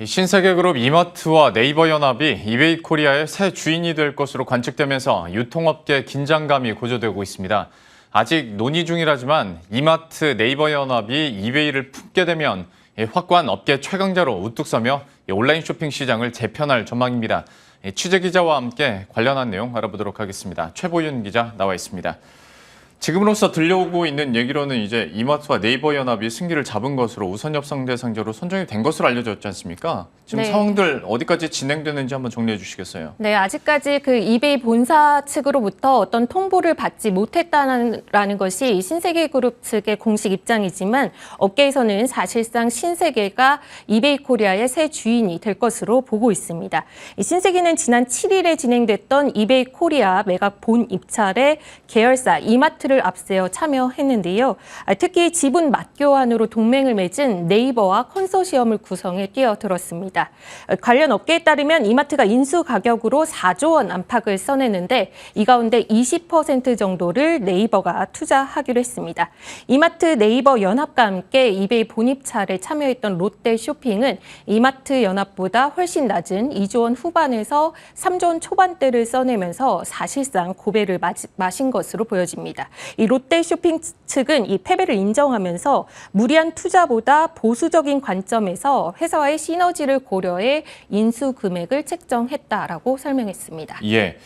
신세계그룹 이마트와 네이버 연합이 이베이 코리아의 새 주인이 될 것으로 관측되면서 유통업계 긴장감이 고조되고 있습니다. 아직 논의 중이라지만 이마트, 네이버 연합이 이베이를 품게 되면 확고한 업계 최강자로 우뚝 서며 온라인 쇼핑 시장을 재편할 전망입니다. 취재 기자와 함께 관련한 내용 알아보도록 하겠습니다. 최보윤 기자 나와 있습니다. 지금으로서 들려오고 있는 얘기로는 이제 이마트와 네이버 연합이 승기를 잡은 것으로 우선 협상 대상자로 선정이 된 것으로 알려졌지 않습니까? 지금 상황들 어디까지 진행되는지 한번 정리해 주시겠어요? 네, 아직까지 그 이베이 본사 측으로부터 어떤 통보를 받지 못했다는 것이 신세계그룹 측의 공식 입장이지만 업계에서는 사실상 신세계가 이베이 코리아의 새 주인이 될 것으로 보고 있습니다. 신세계는 지난 7일에 진행됐던 이베이 코리아 매각 본 입찰에 계열사 이마트를 앞세워 참여했는데요. 특히 지분 맞교환으로 동맹을 맺은 네이버와 컨소시엄을 구성해 뛰어들었습니다. 관련 업계에 따르면 이마트가 인수 가격으로 4조 원 안팎을 써내는데 이 가운데 20% 정도를 네이버가 투자하기로 했습니다. 이마트 네이버 연합과 함께 이베이 본입찰에 참여했던 롯데쇼핑은 이마트 연합보다 훨씬 낮은 2조 원 후반에서 3조 원 초반대를 써내면서 사실상 고배를 마신 것으로 보여집니다. 이 롯데쇼핑 측은 이 패배를 인정하면서 무리한 투자보다 보수적인 관점에서 회사와의 시너지를 고려해 인수 금액을 책정했다라고 설명했습니다. 예.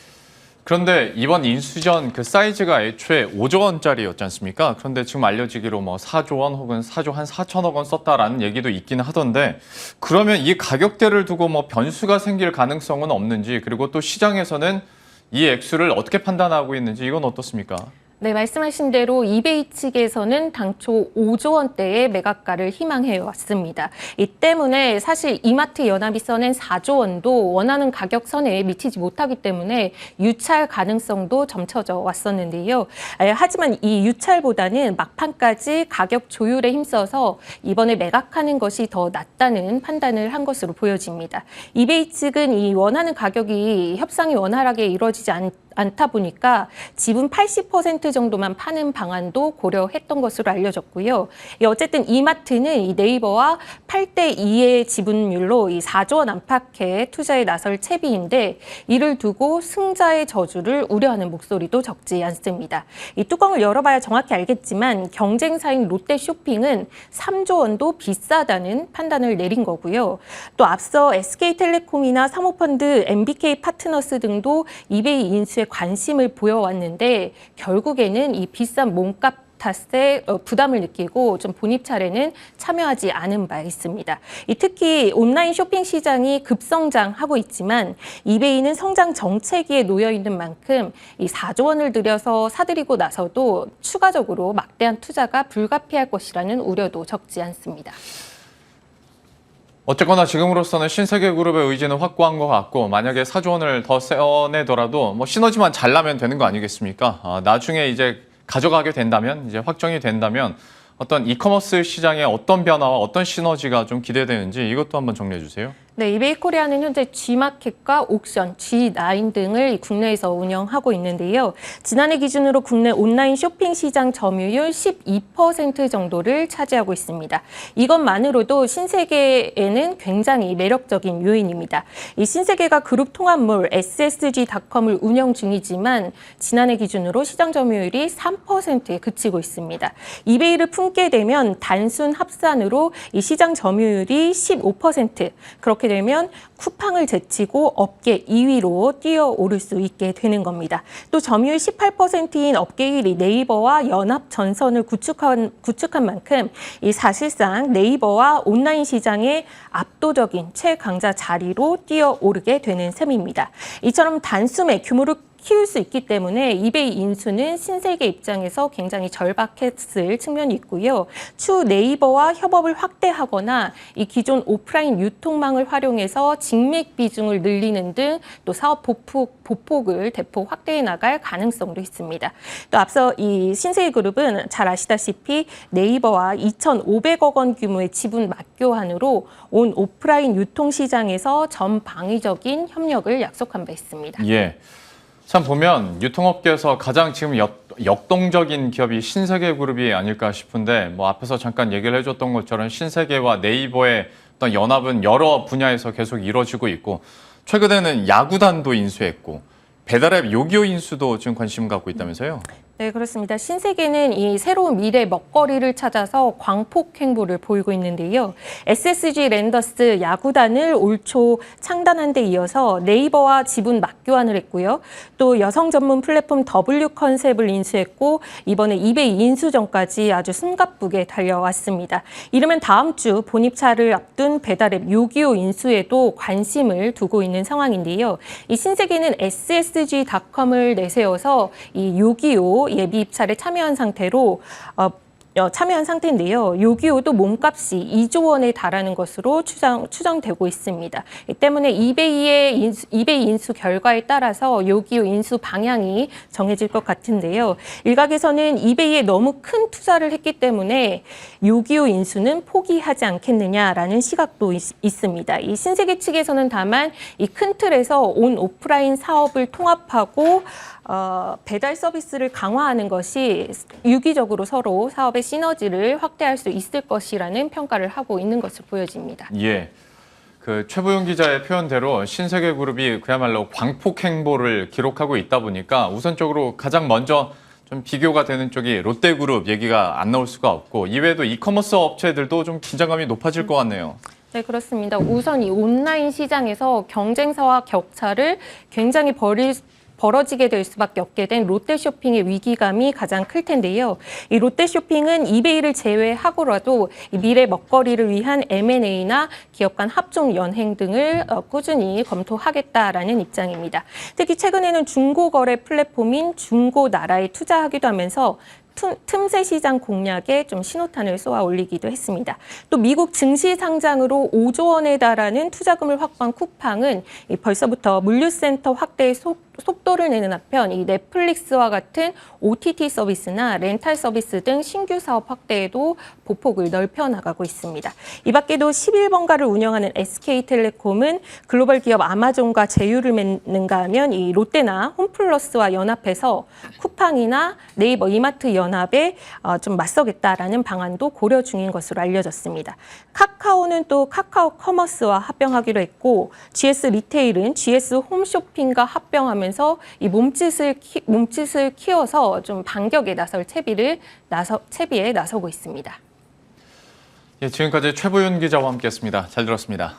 그런데 이번 인수전 그 사이즈가 애초에 5조 원짜리였지 않습니까? 그런데 지금 알려지기로 뭐 4조 원 혹은 4조 한 4천억 원 썼다라는 얘기도 있기는 하던데 그러면 이 가격대를 두고 뭐 변수가 생길 가능성은 없는지 그리고 또 시장에서는 이 액수를 어떻게 판단하고 있는지 이건 어떻습니까? 네, 말씀하신 대로 이베이 측에서는 당초 5조 원대의 매각가를 희망해 왔습니다. 이 때문에 사실 이마트 연합이 써낸 4조 원도 원하는 가격선에 미치지 못하기 때문에 유찰 가능성도 점쳐져 왔었는데요. 하지만 이 유찰보다는 막판까지 가격 조율에 힘써서 이번에 매각하는 것이 더 낫다는 판단을 한 것으로 보여집니다. 이베이 측은 이 원하는 가격이 협상이 원활하게 이루어지지 않다 보니까 지분 80% 정도만 파는 방안도 고려했던 것으로 알려졌고요. 어쨌든 이마트는 이 네이버와 8대 2의 지분율로 이 4조 원 안팎의 투자에 나설 채비인데 이를 두고 승자의 저주를 우려하는 목소리도 적지 않습니다. 이 뚜껑을 열어봐야 정확히 알겠지만 경쟁사인 롯데쇼핑은 3조 원도 비싸다는 판단을 내린 거고요. 또 앞서 SK텔레콤이나 사모펀드, MBK 파트너스 등도 이베이 인수에 관심을 보여왔는데 결국에는 이 비싼 몸값 탓에 부담을 느끼고 좀 본입찰에는 참여하지 않은 바 있습니다. 특히 온라인 쇼핑 시장이 급성장하고 있지만 이베이는 성장 정체기에 놓여 있는 만큼 이 4조 원을 들여서 사들이고 나서도 추가적으로 막대한 투자가 불가피할 것이라는 우려도 적지 않습니다. 어쨌거나 지금으로서는 신세계그룹의 의지는 확고한 것 같고 만약에 4조 원을 더 떼어내더라도 뭐 시너지만 잘 나면 되는 거 아니겠습니까? 나중에 이제 가져가게 된다면 이제 확정이 된다면 어떤 이커머스 시장의 어떤 변화와 어떤 시너지가 좀 기대되는지 이것도 한번 정리해 주세요. 네, 이베이 코리아는 현재 G마켓과 옥션, G9 등을 국내에서 운영하고 있는데요. 지난해 기준으로 국내 온라인 쇼핑 시장 점유율 12% 정도를 차지하고 있습니다. 이것만으로도 신세계에는 굉장히 매력적인 요인입니다. 이 신세계가 그룹 통합몰 SSG닷컴을 운영 중이지만 지난해 기준으로 시장 점유율이 3%에 그치고 있습니다. 이베이를 품게 되면 단순 합산으로 이 시장 점유율이 15%, 그렇게 되면 쿠팡을 제치고 업계 2위로 뛰어오를 수 있게 되는 겁니다. 또 점유율 18%인 업계 1위 네이버와 연합 전선을 구축한 만큼 이 사실상 네이버와 온라인 시장의 압도적인 최강자 자리로 뛰어오르게 되는 셈입니다. 이처럼 단숨에 규모를 키울 수 있기 때문에 이베이 인수는 신세계 입장에서 굉장히 절박했을 측면이 있고요. 추후 네이버와 협업을 확대하거나 이 기존 오프라인 유통망을 활용해서 직맥 비중을 늘리는 등 또 사업 보폭을 대폭 확대해 나갈 가능성도 있습니다. 또 앞서 이 신세계그룹은 잘 아시다시피 네이버와 2,500억 원 규모의 지분 맞교환으로 온 오프라인 유통시장에서 전방위적인 협력을 약속한 바 있습니다. 예. 참 보면 유통업계에서 가장 지금 역동적인 기업이 신세계그룹이 아닐까 싶은데 뭐 앞에서 잠깐 얘기를 해줬던 것처럼 신세계와 네이버의 어떤 연합은 여러 분야에서 계속 이뤄지고 있고 최근에는 야구단도 인수했고 배달앱 요기요 인수도 지금 관심 갖고 있다면서요? 네, 그렇습니다. 신세계는 이 새로운 미래 먹거리를 찾아서 광폭 행보를 보이고 있는데요. SSG 랜더스 야구단을 올 초 창단한 데 이어서 네이버와 지분 맞교환을 했고요. 또 여성 전문 플랫폼 W 컨셉을 인수했고 이번에 이베이 인수 전까지 아주 숨가쁘게 달려왔습니다. 이르면 다음 주 본입차를 앞둔 배달앱 요기요 인수에도 관심을 두고 있는 상황인데요. 이 신세계는 SSG.com을 내세워서 이 요기요 예비 입찰에 참여한 상태인데요. 요기요도 몸값이 2조 원에 달하는 것으로 추정되고 있습니다. 이 때문에 이베이 인수 결과에 따라서 요기요 인수 방향이 정해질 것 같은데요. 일각에서는 이베이에 너무 큰 투자를 했기 때문에 요기요 인수는 포기하지 않겠느냐라는 시각도 있습니다. 이 신세계 측에서는 다만 이 큰 틀에서 온 오프라인 사업을 통합하고 배달 서비스를 강화하는 것이 유기적으로 서로 사업의 시너지를 확대할 수 있을 것이라는 평가를 하고 있는 것으로 보여집니다. 예. 그 최보영 기자의 표현대로 신세계 그룹이 그야말로 광폭 행보를 기록하고 있다 보니까 우선적으로 가장 먼저 좀 비교가 되는 쪽이 롯데그룹 얘기가 안 나올 수가 없고 이외에도 이커머스 업체들도 좀 긴장감이 높아질 것 같네요. 네, 그렇습니다. 우선 이 온라인 시장에서 경쟁사와 격차를 굉장히 벌어지게 될 수밖에 없게 된 롯데쇼핑의 위기감이 가장 클 텐데요. 이 롯데쇼핑은 이베이를 제외하고라도 이 미래 먹거리를 위한 M&A나 기업 간 합종 연행 등을 꾸준히 검토하겠다라는 입장입니다. 특히 최근에는 중고거래 플랫폼인 중고나라에 투자하기도 하면서 틈새 시장 공략에 좀 신호탄을 쏘아 올리기도 했습니다. 또 미국 증시 상장으로 5조 원에 달하는 투자금을 확보한 쿠팡은 벌써부터 물류센터 확대에 속도를 내는 한편 이 넷플릭스와 같은 OTT 서비스나 렌탈 서비스 등 신규 사업 확대에도 보폭을 넓혀 나가고 있습니다. 이 밖에도 11번가를 운영하는 SK텔레콤은 글로벌 기업 아마존과 제휴를 맺는가 하면 이 롯데나 홈플러스와 연합해서 쿠팡이나 네이버 이마트 연합에 좀 맞서겠다라는 방안도 고려 중인 것으로 알려졌습니다. 카카오는 또 카카오 커머스와 합병하기로 했고 GS 리테일은 GS 홈쇼핑과 합병하면서 이 몸짓을 키워서 좀 반격에 나설 채비에 나서고 있습니다. 예, 지금까지 최보윤 기자와 함께했습니다. 잘 들었습니다.